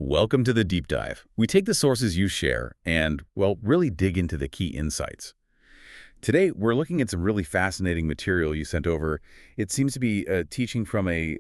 Welcome to the deep dive. We take the sources you share and, well, really dig into the key insights. Today, we're looking at some really fascinating material you sent over. It seems to be teaching from a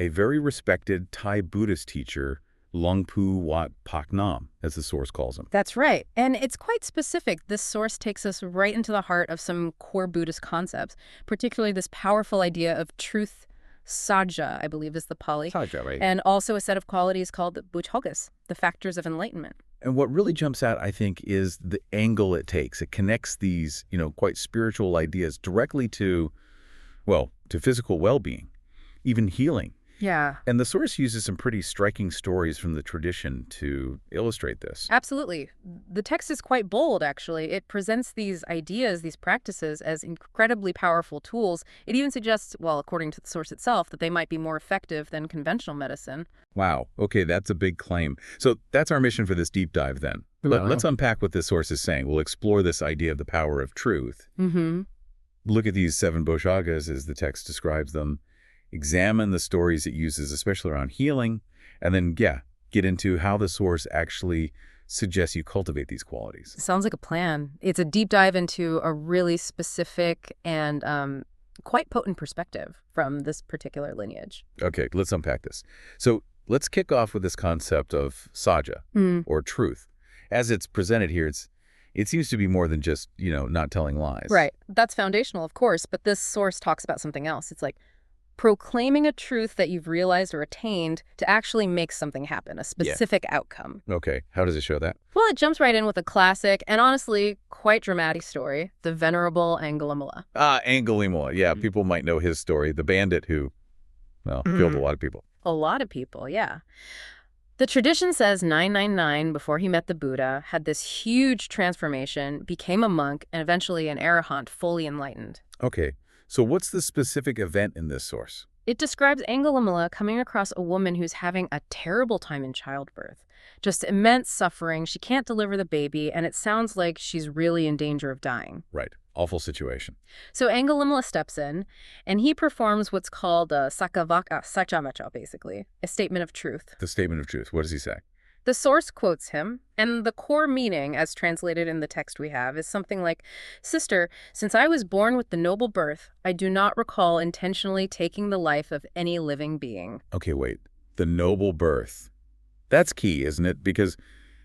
very respected Thai Buddhist teacher, Longpu Wat Pak Nam, as the source calls him. That's right. And it's quite specific. This source takes us right into the heart of some core Buddhist concepts, particularly this powerful idea of truth, saccavajja, I believe is the Pali. Saccavajja, right. And also a set of qualities called Bojjhaṅga, the factors of enlightenment. And what really jumps out, I think, is the angle it takes. It connects these, quite spiritual ideas directly to physical well-being, even healing. Yeah. And the source uses some pretty striking stories from the tradition to illustrate this. Absolutely. The text is quite bold, actually. It presents these ideas, these practices, as incredibly powerful tools. It even suggests, well, according to the source itself, that they might be more effective than conventional medicine. Wow. Okay, that's a big claim. So that's our mission for this deep dive then. Let's unpack what this source is saying. We'll explore this idea of the power of truth. Look at these 7 Bojjhaṅgas as the text describes them. Examine the stories it uses, especially around healing, and then, get into how the source actually suggests you cultivate these qualities. Sounds like a plan. It's a deep dive into a really specific and quite potent perspective from this particular lineage. Okay, let's unpack this. So let's kick off with this concept of saccavajja, or truth. As it's presented here, it seems to be more than just, not telling lies. Right. That's foundational, of course, but this source talks about something else. It's like proclaiming a truth that you've realized or attained to actually make something happen, a specific outcome. Okay. How does it show that? Well, it jumps right in with a classic and honestly quite dramatic story, the Venerable Angulimala. Angulimala. Yeah, people might know his story, the bandit who, killed a lot of people. A lot of people, yeah. The tradition says 999, before he met the Buddha, had this huge transformation, became a monk, and eventually an arahant, fully enlightened. Okay. So what's the specific event in this source? It describes Angulimala coming across a woman who's having a terrible time in childbirth. Just immense suffering. She can't deliver the baby, and it sounds like she's really in danger of dying. Right. Awful situation. So Angulimala steps in, and he performs what's called a saccavajja, basically, a statement of truth. The statement of truth. What does he say? The source quotes him, and the core meaning, as translated in the text we have, is something like, "Sister, since I was born with the noble birth, I do not recall intentionally taking the life of any living being." Okay, wait. The noble birth. That's key, isn't it? Because,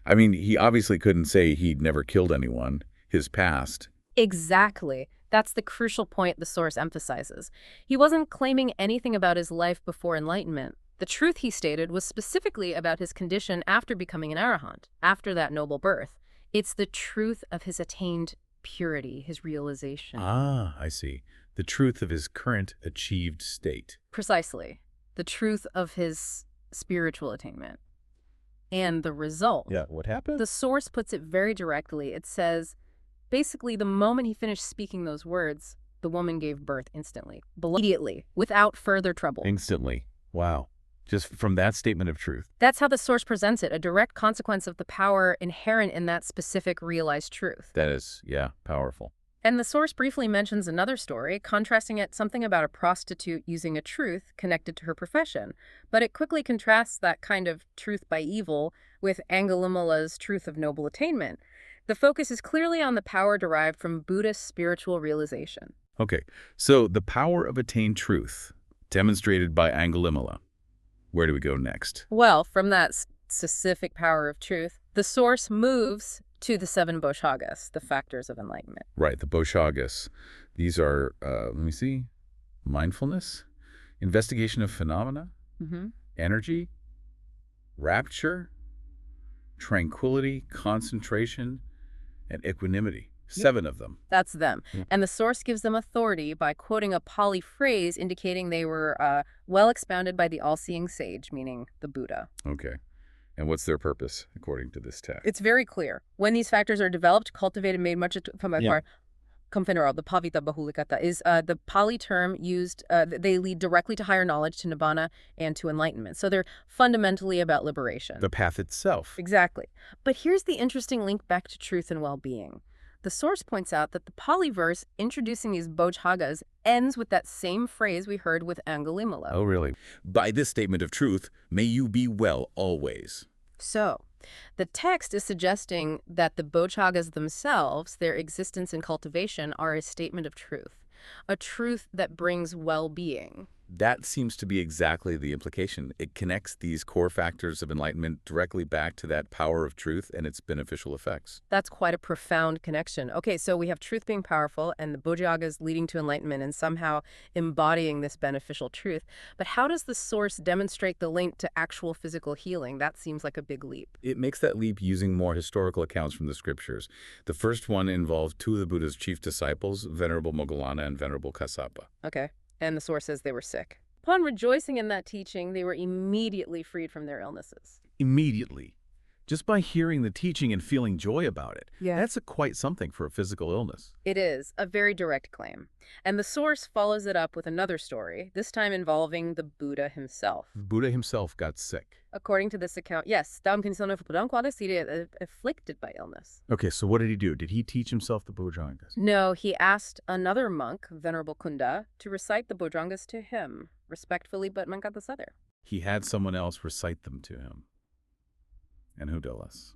he obviously couldn't say he'd never killed anyone, his past. Exactly. That's the crucial point the source emphasizes. He wasn't claiming anything about his life before enlightenment. The truth he stated was specifically about his condition after becoming an arahant, after that noble birth. It's the truth of his attained purity, his realization. Ah, I see. The truth of his current achieved state. Precisely. The truth of his spiritual attainment. And the result. Yeah, what happened? The source puts it very directly. It says, basically, the moment he finished speaking those words, the woman gave birth instantly, immediately, without further trouble. Instantly. Wow. Just from that statement of truth. That's how the source presents it, a direct consequence of the power inherent in that specific realized truth. That is, powerful. And the source briefly mentions another story, contrasting it something about a prostitute using a truth connected to her profession. But it quickly contrasts that kind of truth by evil with Angulimala's truth of noble attainment. The focus is clearly on the power derived from Buddhist spiritual realization. Okay, so the power of attained truth, demonstrated by Angulimala. Where do we go next? Well, from that specific power of truth, the source moves to the 7 Bojjhaṅgas, the factors of enlightenment. Right, the Bojjhaṅgas. These are, mindfulness, investigation of phenomena, energy, rapture, tranquility, concentration, and equanimity. 7 of them. That's them. And the source gives them authority by quoting a Pali phrase indicating they were well expounded by the all-seeing sage, meaning the Buddha. Okay. And what's their purpose, according to this text? It's very clear. When these factors are developed, cultivated, made much from my part, the pavita bahulikata is the Pali term used, they lead directly to higher knowledge, to nibbana, and to enlightenment. So they're fundamentally about liberation. The path itself. Exactly. But here's the interesting link back to truth and well-being. The source points out that the Pali verse introducing these Bojjhaṅgas ends with that same phrase we heard with Angulimala. Oh, really? By this statement of truth, may you be well always. So, the text is suggesting that the Bojjhaṅgas themselves, their existence and cultivation, are a statement of truth, a truth that brings well-being. That seems to be exactly the implication. It connects these core factors of enlightenment directly back to that power of truth and its beneficial effects. That's quite a profound connection. Okay, so we have truth being powerful and the Bojjhaṅgas leading to enlightenment and somehow embodying this beneficial truth. But how does the source demonstrate the link to actual physical healing? That seems like a big leap. It makes that leap using more historical accounts from the scriptures. The first one involved two of the Buddha's chief disciples, Venerable Moggallana and Venerable Kassapa. Okay. And the source says they were sick. Upon rejoicing in that teaching, they were immediately freed from their illnesses. Immediately. Just by hearing the teaching and feeling joy about it. Yeah. That's quite something for a physical illness. It is a very direct claim. And the source follows it up with another story, this time involving the Buddha himself. Buddha himself got sick. According to this account, yes, afflicted by illness. Okay, so what did he do? Did he teach himself the Bojjhaṅgas? No, he asked another monk, Venerable kaṇda, to recite the Bojjhaṅgas to him, respectfully but mankata. He had someone else recite them to him. And who does?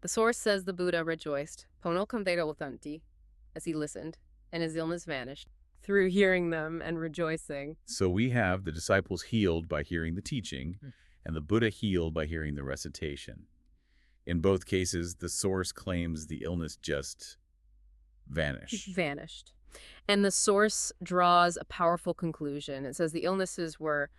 The source says the Buddha rejoiced, as he listened, and his illness vanished, through hearing them and rejoicing. So we have the disciples healed by hearing the teaching, and the Buddha healed by hearing the recitation. In both cases, the source claims the illness just vanished. And the source draws a powerful conclusion. It says the illnesses were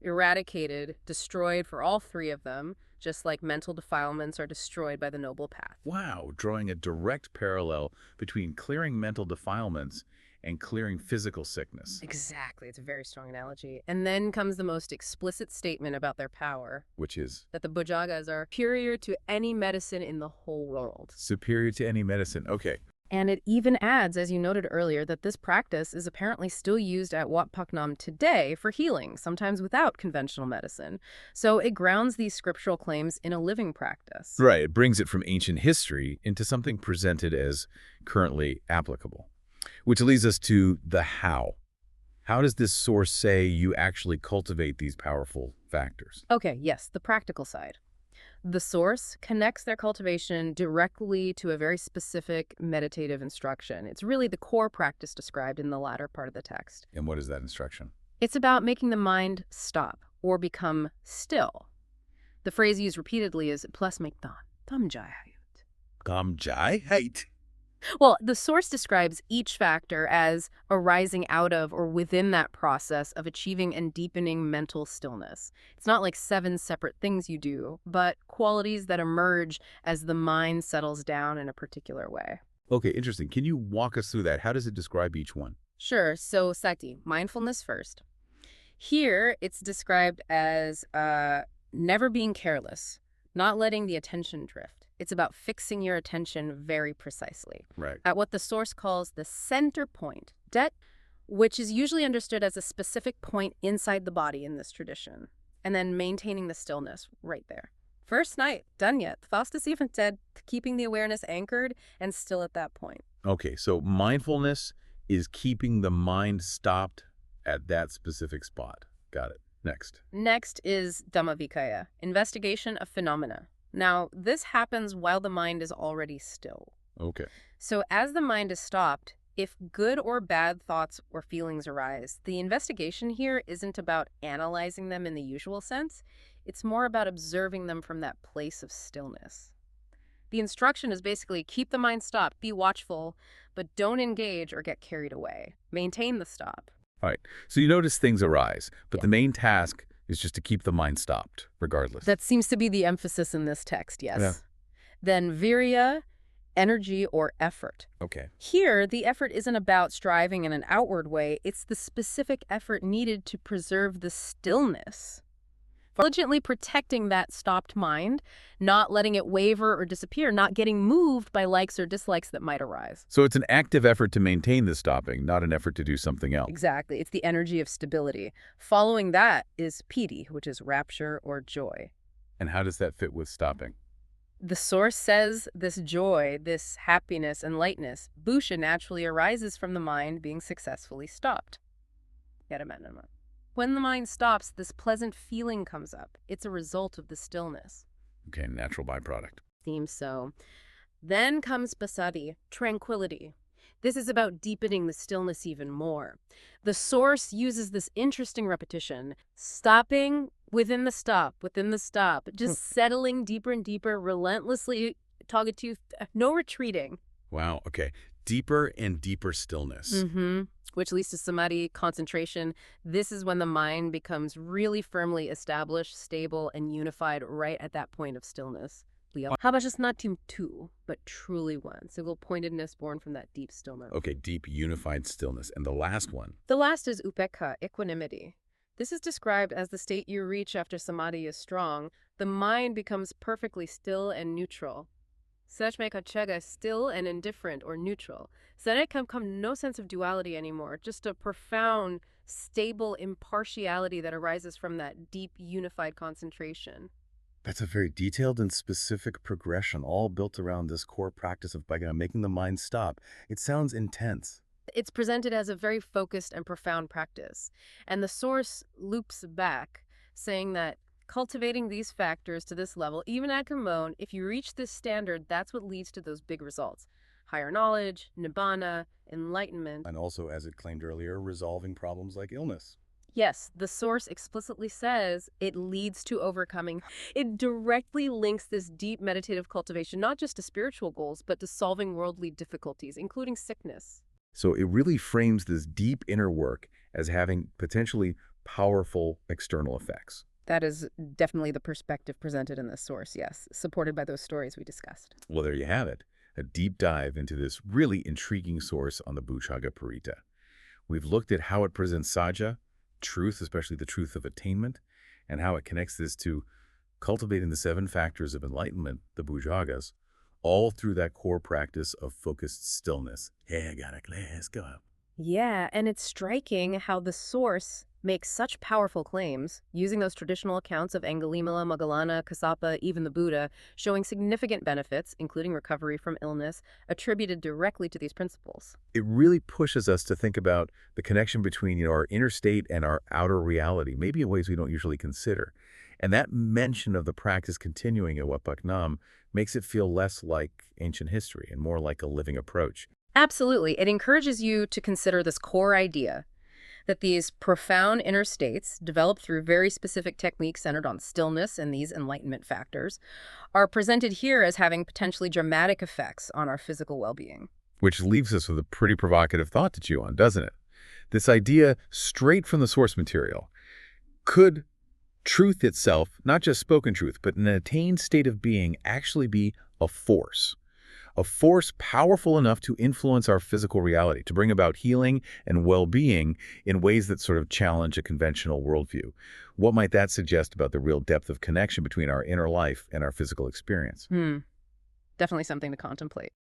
eradicated, destroyed for all three of them, just like mental defilements are destroyed by the Noble Path. Wow, drawing a direct parallel between clearing mental defilements and clearing physical sickness. Exactly. It's a very strong analogy. And then comes the most explicit statement about their power. Which is? That the Bojjhaṅgas are superior to any medicine in the whole world. Superior to any medicine. Okay. And it even adds, as you noted earlier, that this practice is apparently still used at Wat Phak Nam today for healing, sometimes without conventional medicine. So it grounds these scriptural claims in a living practice. Right. It brings it from ancient history into something presented as currently applicable. Which leads us to the how. How does this source say you actually cultivate these powerful factors? Okay, yes, the practical side. The source connects their cultivation directly to a very specific meditative instruction. It's really the core practice described in the latter part of the text. And what is that instruction? It's about making the mind stop or become still. The phrase used repeatedly is plus make tam jai hayut. Tam jai hayut. Well, the source describes each factor as arising out of or within that process of achieving and deepening mental stillness. It's not like 7 separate things you do, but qualities that emerge as the mind settles down in a particular way. Okay, interesting. Can you walk us through that? How does it describe each one? Sure. So, sati, mindfulness first. Here, it's described as never being careless, not letting the attention drift. It's about fixing your attention very precisely. Right. At what the source calls the center point, det, which is usually understood as a specific point inside the body in this tradition, and then maintaining the stillness right there. First night, done yet. Fastest even dead, keeping the awareness anchored and still at that point. Okay, so mindfulness is keeping the mind stopped at that specific spot. Got it. Next. Next is Dhammavikaya, investigation of phenomena. Now, this happens while the mind is already still. Okay. So as the mind is stopped, if good or bad thoughts or feelings arise, the investigation here isn't about analyzing them in the usual sense. It's more about observing them from that place of stillness. The instruction is basically keep the mind stopped, be watchful, but don't engage or get carried away. Maintain the stop. All right. So you notice things arise, but the main task is just to keep the mind stopped, regardless. That seems to be the emphasis in this text, yes. Yeah. Then virya, energy or effort. Okay. Here, the effort isn't about striving in an outward way. It's the specific effort needed to preserve the stillness. Diligently protecting that stopped mind, not letting it waver or disappear, not getting moved by likes or dislikes that might arise. So it's an active effort to maintain the stopping, not an effort to do something else. Exactly. It's the energy of stability. Following that is piti, which is rapture or joy. And how does that fit with stopping? The source says this joy, this happiness and lightness, bhusha, naturally arises from the mind being successfully stopped. When the mind stops, this pleasant feeling comes up. It's a result of the stillness. Okay, natural byproduct. Seems so. Then comes passaddhi, tranquility. This is about deepening the stillness even more. The source uses this interesting repetition, stopping within the stop, just settling deeper and deeper, relentlessly, tooth, no retreating. Wow, okay. Deeper and deeper stillness. Which leads to samadhi, concentration. This is when the mind becomes really firmly established, stable, and unified right at that point of stillness. How about just not two, but truly one? Single pointedness born from that deep stillness. Okay, deep, unified stillness. And the last one? The last is upekkha, equanimity. This is described as the state you reach after samadhi is strong. The mind becomes perfectly still and neutral. Saccavajja, still and indifferent or neutral. So then it can come no sense of duality anymore, just a profound, stable impartiality that arises from that deep, unified concentration. That's a very detailed and specific progression, all built around this core practice of making the mind stop. It sounds intense. It's presented as a very focused and profound practice. And the source loops back, saying that cultivating these factors to this level, even at Gramon, if you reach this standard, that's what leads to those big results. Higher knowledge, nibbana, enlightenment. And also, as it claimed earlier, resolving problems like illness. Yes, the source explicitly says it leads to overcoming. It directly links this deep meditative cultivation not just to spiritual goals, but to solving worldly difficulties, including sickness. So it really frames this deep inner work as having potentially powerful external effects. That is definitely the perspective presented in this source, yes, supported by those stories we discussed. Well, there you have it, a deep dive into this really intriguing source on the Bojjhaṅga Parita. We've looked at how it presents sajja, truth, especially the truth of attainment, and how it connects this to cultivating the 7 factors of enlightenment, the Bojjhaṅgas, all through that core practice of focused stillness. Hey, I got a class, go up. Yeah, and it's striking how the source makes such powerful claims, using those traditional accounts of Angulimala, Moggallana, Kassapa, even the Buddha, showing significant benefits, including recovery from illness, attributed directly to these principles. It really pushes us to think about the connection between our inner state and our outer reality, maybe in ways we don't usually consider. And that mention of the practice continuing at Wat Phak Nam makes it feel less like ancient history and more like a living approach. Absolutely. It encourages you to consider this core idea that these profound inner states, developed through very specific techniques centered on stillness and these enlightenment factors, are presented here as having potentially dramatic effects on our physical well-being. Which leaves us with a pretty provocative thought to chew on, doesn't it? This idea, straight from the source material, could truth itself, not just spoken truth, but an attained state of being, actually be a force? A force powerful enough to influence our physical reality, to bring about healing and well-being in ways that sort of challenge a conventional worldview. What might that suggest about the real depth of connection between our inner life and our physical experience? Definitely something to contemplate.